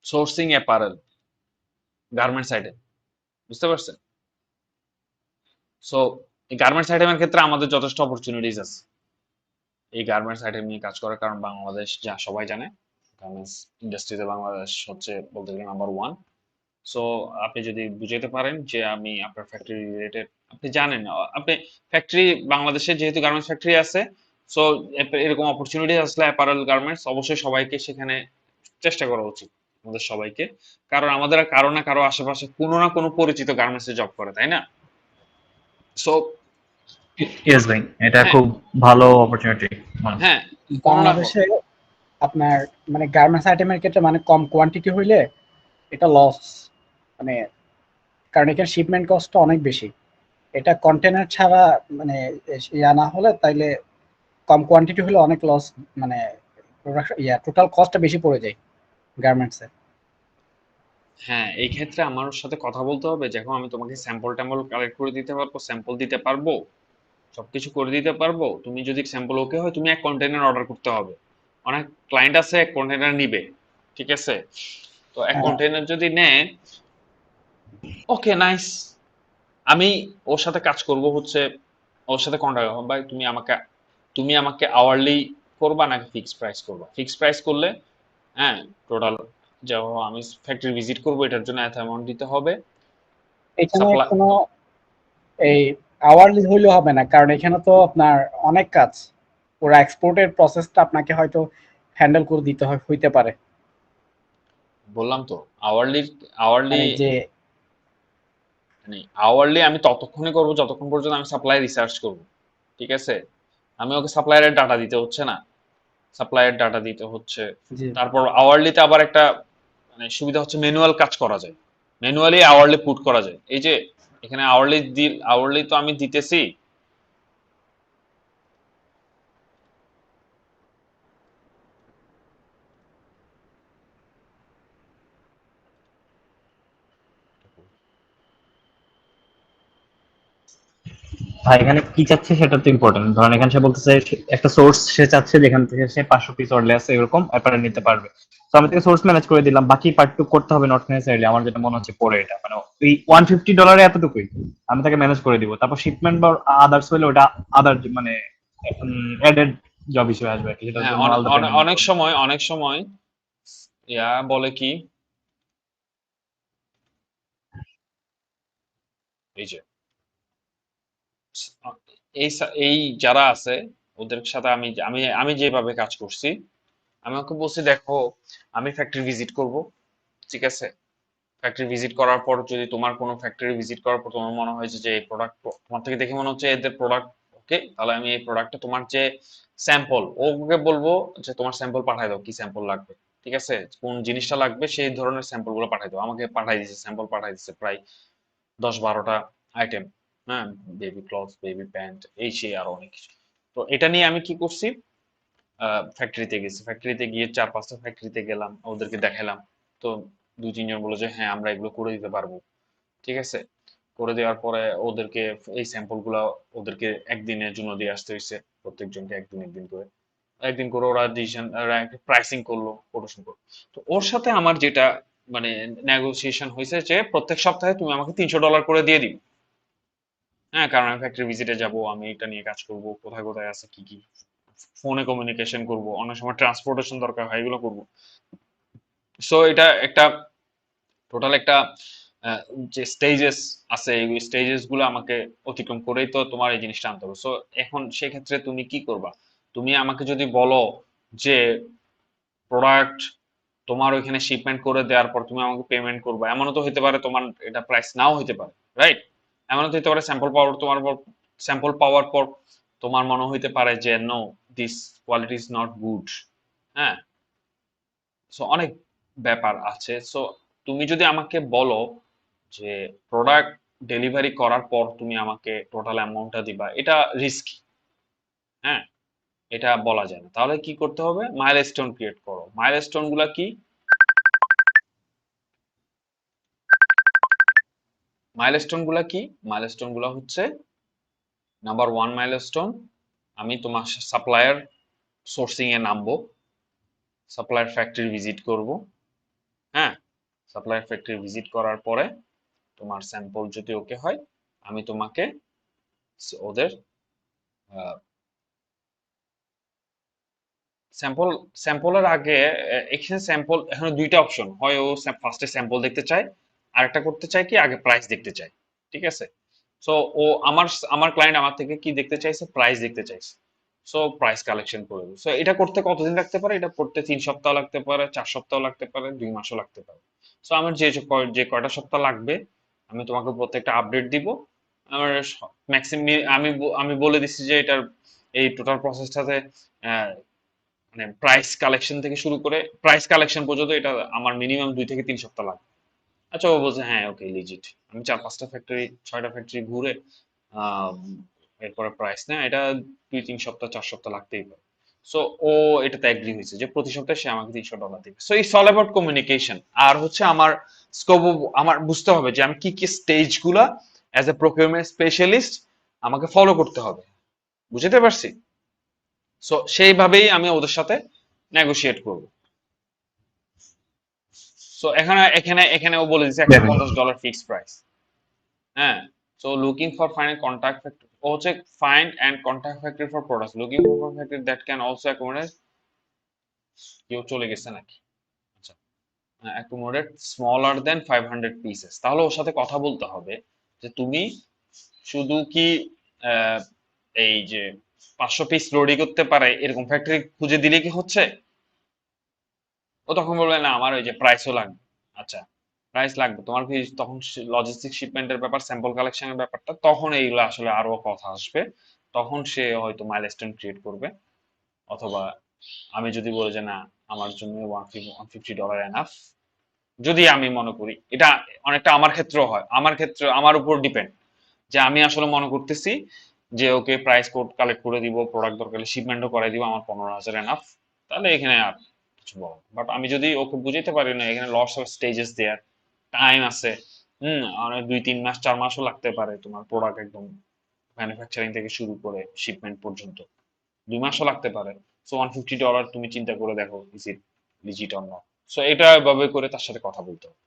Sourcing apparel garments item, বুঝতে পারছেন? So এই গার্মেন্টস আইটেমের ক্ষেত্রে আমাদের যথেষ্ট অপরচুনিটিস আছে এই গার্মেন্টস আইটেম নিয়ে কাজ করার, কারণ বাংলাদেশ যা সবাই জানে গার্মেন্টস ইন্ডাস্ট্রিতে বাংলাদেশ হচ্ছে বলতে গেলে নাম্বার 1। সো আপনি যদি বুঝাতে পারেন যে আমি আপনার ফ্যাক্টরি রিলেটেড, আপনি জানেন আপনি ফ্যাক্টরি বাংলাদেশে যেহেতু গার্মেন্টস ফ্যাক্টরি আছে, সো এরকম অপরচুনিটি আসলে অ্যাপারেল গার্মেন্টস অবশ্যই সবাইকে সেখানে চেষ্টা করা উচিত আমাদের সবাইকে, কারণ আমাদের কারো না কারো আশেপাশে কোনো না কোনো পরিচিত গার্মেন্টসে জব করে, তাই না? সো ইয়েস ভাই, এটা হ্যাঁ, খুব ভালো অপরচুনিটি মনে হয়। হ্যাঁ, কোনো না বাংলাদেশে আপনার মানে গার্মেন্টস আইটেমের ক্ষেত্রে মানে কম কোয়ান্টিটি হইলে এটা লস, মানে কারণ এখানে শিপমেন্ট কস্টটা অনেক বেশি। এটা কন্টেনার ছাড়া মানে ইয়া না হলে তাইলে কম কোয়ান্টিটি হলে অনেক লস, মানে টোটাল কস্টটা বেশি পড়ে যায় গার্মেন্টস এ। হ্যাঁ, এই ক্ষেত্রে আমার সাথে কথা বলতে হবে, যখন আমি তোমাকে স্যাম্পল ট্যাম্পল কালেক্ট করে দিতে পারবো, স্যাম্পল দিতে পারবো, সবকিছু করে দিতে পারবো, তুমি যদি স্যাম্পল ওকে হয় তুমি এক কন্টেনার অর্ডার করতে হবে। অনেক ক্লায়েন্ট আছে এক কন্টেনার নিবে, ঠিক আছে? তো এক হ্যাঁ, কন্টেনার যদি নেয়, ওকে নাইস, আমি ওর সাথে কাজ করব হচ্ছে, ওর সাথে কন্ট্যাক্ট হবে, ভাই তুমি আমাকে আওয়ারলি করবা নাকি ফিক্সড প্রাইস করবা? ফিক্সড প্রাইস করলে, হ্যাঁ, টোটাল যখন আমি ফ্যাক্টরি ভিজিট করবো এটার জন্য এত অ্যামাউন্ট দিতে হবে। এখানে সাপ্লাই, কোনো এই আওয়ারলি হইলেও হবে না, কারণ এখানে তো আপনার অনেক কাজ, পুরো এক্সপোর্টের প্রসেসটা আপনাকে হয়তো হ্যান্ডেল করে দিতে হইতে পারে। বললাম তো আওয়ারলি, আওয়ারলি মানে যে মানে আওয়ারলি আমি ততক্ষণই করবো যতক্ষণ পর্যন্ত আমি সাপ্লাই রিসার্চ করব, ঠিক আছে? আমি ওকে সাপ্লায়ারের ডাটা দিতে হচ্ছে না, সাপ্লায়ার ডাটা দিতে হচ্ছে। যে তারপর আওয়ারলিতে আবার একটা মানে সুবিধা হচ্ছে ম্যানুয়াল কাজ করা যায়, ম্যানুয়ালি আওয়ারলি পুট করা যায়। এই যে এখানে আওয়ারলি তো আমি দিতেছি, ভাই এখানে কি চাচ্ছে সেটা তো ইম্পর্টেন্ট। ধরেন এখানে সে বলতেছে একটা সোর্স সে চাচ্ছে যেখান থেকে সে 500 পিস অর্ডার আছে এরকম অ্যাপারেল নিতে পারবে। তো আমি তাকে সোর্স ম্যানেজ করে দিলাম, বাকি পার্টটুকু করতে হবে নট নেসেসারিলি। আমার যেটা মনে হচ্ছে পরে এটা মানে ওই $150 এতটুকুই আমি তাকে ম্যানেজ করে দিব। তারপর শিপমেন্ট বা আদার্স হলে ওটা আদার মানে অ্যাডেড জব হিসেবে আসবে আর কি, সেটার হ্যাঁ, জন্য আলাদা পেমেন্ট দিতে অনেক হবে। সময় অনেক সময় ইয়া বলে কি, এই যে এই যারা আছে ওদের সাথে আমি আমি আমি যেভাবে কাজ করছি, আমি ওকে বলছি দেখো আমি ফ্যাক্টরি ভিজিট করব, ঠিক আছে? ফ্যাক্টরি ভিজিট করার পর যদি তোমার কোনো ফ্যাক্টরি ভিজিট করার পর তোমার মনে হয়েছে যে এই প্রোডাক্ট, তোমার থেকে দেখে মনে হচ্ছে এদের প্রোডাক্ট ওকে, তাহলে আমি এই প্রোডাক্টটা তোমার যে স্যাম্পল, ওকে বলবো যে তোমার স্যাম্পল পাঠাই দাও, কি স্যাম্পল লাগবে, ঠিক আছে? কোন জিনিসটা লাগবে সেই ধরনের স্যাম্পল গুলো পাঠাই দাও। আমাকে পাঠাই দিছে, স্যাম্পল পাঠাই দিছে প্রায় 10-12টা আইটেম, হ্যাঁ, বেবি ক্লথ, বেবি প্যান্ট, এই সেই আরো অনেক কিছু। তো এটা নিয়ে আমি কি করছি, ফ্যাক্টরিতে গেছি, ফ্যাক্টরিতে গিয়ে 4-5টা ফ্যাক্টরিতে গেলাম, ওদেরকে দেখালাম। তো 2-3 জন বললো যে হ্যাঁ আমরা এগুলো করে দিতে পারবো, ঠিক আছে? করে দেওয়ার পরে ওদেরকে এই স্যাম্পল গুলা ওদেরকে একদিনের জন্য দিয়ে আসতে হয়েছে, প্রত্যেকজনকে একদিন একদিন করে, একদিন করে ওরা ডিসিশন প্রাইসিং করলো, কোটেশন করলো। তো ওর সাথে আমার যেটা মানে নেগোসিয়েশন হয়েছে যে প্রত্যেক সপ্তাহে তুমি আমাকে $300 করে দিয়ে দিবে। হ্যাঁ, কারণ আমি ফ্যাক্টরি ভিজিটে যাব, আমি এটা নিয়ে কাজ করব, কোথায় কোথায় আছে কি কি, ফোনে কমিউনিকেশন করব, অনেক সময় ট্রান্সপোর্টেশন দরকার হয়, এগুলো করব। সো এটা একটা টোটাল একটা আহ, যে স্টেজেস আছে, এই স্টেজেস গুলো আমাকে অতিক্রম করেই তো তোমার এই জিনিসটা আনতে হবে। সো এখন সেক্ষেত্রে তুমি কি করবা? তুমি আমাকে যদি বলো যে প্রোডাক্ট তোমার ওইখানে শিপমেন্ট করে দেওয়ার পর তুমি আমাকে পেমেন্ট করবে, এমনও তো হতে পারে তোমার এটা প্রাইস নাও হতে পারে, রাইট? এমনও তো হতে পারে স্যাম্পল পাওয়ার পর তোমার মনে হইতে পারে যে no, this quality is not good. হ্যাঁ, সো অনেক ব্যাপার আছে। সো তুমি যদি আমাকে বলো যে প্রোডাক্ট ডেলিভারি করার পর তুমি আমাকে টোটাল অ্যামাউন্টটা দিবা, এটা রিস্কি। হ্যাঁ, এটা বলা যায় না। তাহলে কি করতে হবে, মাইলস্টোন ক্রিয়েট করো। মাইলস্টোন গুলা কি? মাইলস্টোন গুলা কি? মাইলস্টোন গুলা হচ্ছে, নাম্বার 1 মাইলস্টোন, আমি তোমার সাপ্লায়ার সোর্সিং এ নামবো, সাপ্লায়ার ফ্যাক্টরি ভিজিট করব, হ্যাঁ, সাপ্লায়ার ফ্যাক্টরি ভিজিট করার পরে তোমার স্যাম্পল যদি ওকে হয়, আমি তোমাকে ওদের স্যাম্পল স্যাম্পলের আগে এখানে স্যাম্পল এখানে দুইটা অপশন হয়, ও ফার্স্টে স্যাম্পল দেখতে চায়, আর একটা করতে চায় কি আগে প্রাইস দেখতে চায়। ঠিক আছে, সো ও আমার আমার ক্লায়েন্ট আমার থেকে কি দেখতে চাইছে, প্রাইস দেখতে চাইছে। সো প্রাইস কালেকশন করে দেবো। সো এটা করতে কতদিন লাগতে পারে, এটা করতে 3 সপ্তাহ লাগতে পারে, 4 সপ্তাহ লাগতে পারে, 2 মাসও লাগতে পারে। সো আমার যে কয়টা সপ্তাহ লাগবে আমি তোমাকে প্রত্যেকটা আপডেট দিব। আমার ম্যাক্সিমাম আমি বলে দিচ্ছি যে এটার এই টোটাল প্রসেসটাতে মানে প্রাইস কালেকশন থেকে শুরু করে প্রাইস কালেকশন পর্যন্ত এটা আমার মিনিমাম 2 থেকে 3 সপ্তাহ লাগবে। আচ্ছা, ও বলছে হ্যাঁ ওকে লিজিট। আমি 4-5টা ফ্যাক্টরি 6টা ফ্যাক্টরি ঘুরে আহ, এরপরে প্রাইস না, এটা 2-3 সপ্তাহ 4 সপ্তাহ লাগতেই পারে। সো ও এটাতে এগ্রি হয়েছে যে প্রতি সপ্তাহে সে আমাকে $300 দিবে। So it's all about communication. আর হচ্ছে আমার স্কোপ, আমার বুঝতে হবে যে আমি কি কি স্টেজ গুলা অ্যাজ এ প্রকিউরমেন্ট স্পেশালিস্ট আমাকে ফলো করতে হবে। বুঝতে পারছি? সো সেইভাবেই আমি ওদের সাথে নেগোশিয়েট করব। সো এখানে এখানে এখানেও বলে দিচ্ছে $150 ফিক্সড প্রাইস। হ্যাঁ, so looking for find contact factory, ও হচ্ছে find and contact factory for products, looking for factory that can also accommodate, কেউ চলে গেছে নাকি? আচ্ছা, অ্যাকোমোডেট স্মলার দেন 500 পিসেস। তাহলে ওর সাথে কথা বলতে হবে যে তুমি শুধু কি আহ, এই যে 500 পিস লোডই করতে পারে এরকম ফ্যাক্টরি খুঁজে দিলে কি হচ্ছে? ও তখন বলবে না আমার ওই যে প্রাইসও লাগবে। আচ্ছা, প্রাইস লাগবে তোমার কি, তখন লজিস্টিক শিপমেন্টের ব্যাপার, স্যাম্পল কালেকশনের ব্যাপারটা, তখন এইগুলো আসলে আরো কথা আসবে। তখন সে হয়তো মাইলস্টোন ক্রিয়েট করবে। অথবা আমি যদি বলি যে না আমার জন্য $150 এনাফ, যদি আমি মনে করি এটা, অনেকটা আমার ক্ষেত্রেও হয়, আমার ক্ষেত্রে আমার উপর ডিপেন্ড যে আমি আসলে মনে করতেছি যে ওকে প্রাইস কোড কালেক্ট করে দিব, প্রোডাক্ট দরকার শিপমেন্টও করে দিব, আমার 15,000 এনাফ, তাহলে এখানে আর কিছু বলো। বাট আমি যদি ওকে বুঝাইতে পারি না এখানে lots of stages there, time আছে, অনেক 2-3 মাস 4 মাসও লাগতে পারে তোমার প্রোডাক্ট একদম ম্যানুফ্যাকচারিং থেকে শুরু করে শিপমেন্ট পর্যন্ত, 2 মাসও লাগতে পারে। সো $150 তুমি চিন্তা করে দেখো, is it legit or not. So এটা ভাবে করে তার সাথে কথা বলতে হবে।